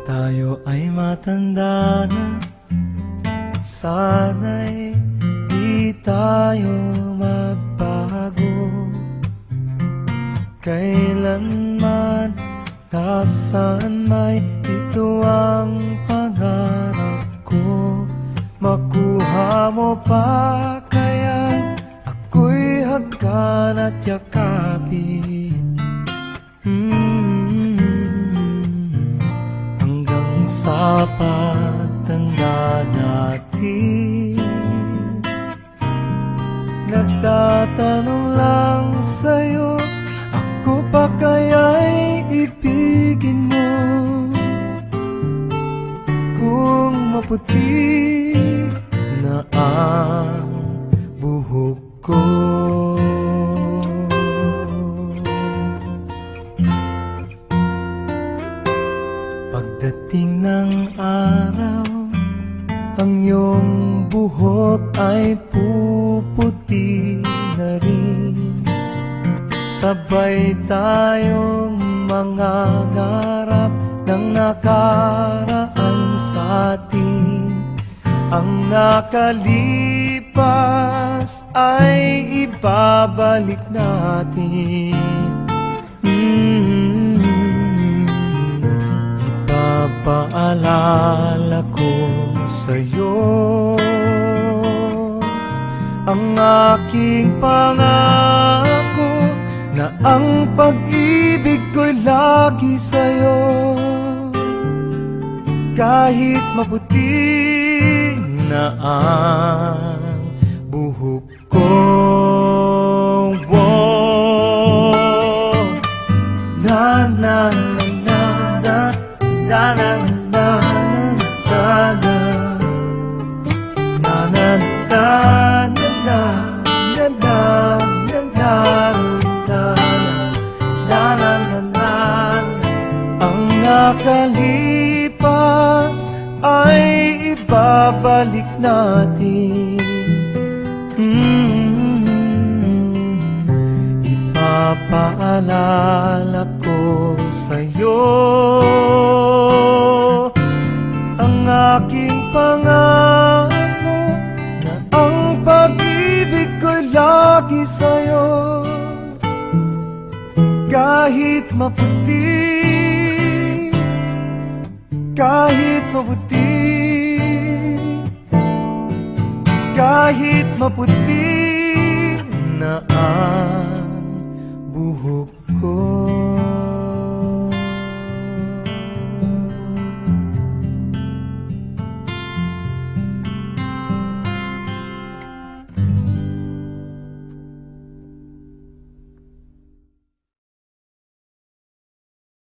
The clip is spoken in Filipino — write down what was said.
tayo ay matanda na, sana'y di tayo magbago. Kailanman, nasaan may ito ang pangarap ko. Makuha mo pa kaya ako'y hagkan at yakapin, hanggang sa pagtanda natin. Nagtatanong lang sa'yo, ako pa kaya'y ibigin mo? Kung maputi na ang buhok ko, pagdating ng araw, ang iyong buhok ay puputi na rin. Sabay tayong mangangarap ng nakaraan sa atin. Ang nakalipas ay ibabalik natin. Ipapaalala ko sa'yo ang aking pangako, na ang pag-ibig ko'y lagi sa'yo. Kahit maputi na ang buhok ko, na na na na na na na nakalipas ay ibabalik natin. Ipapaalala ko sa'yo ang aking pangako, na ang pag-ibig ko'y lagi sa'yo. Kahit maputi, kahit maputi, kahit maputi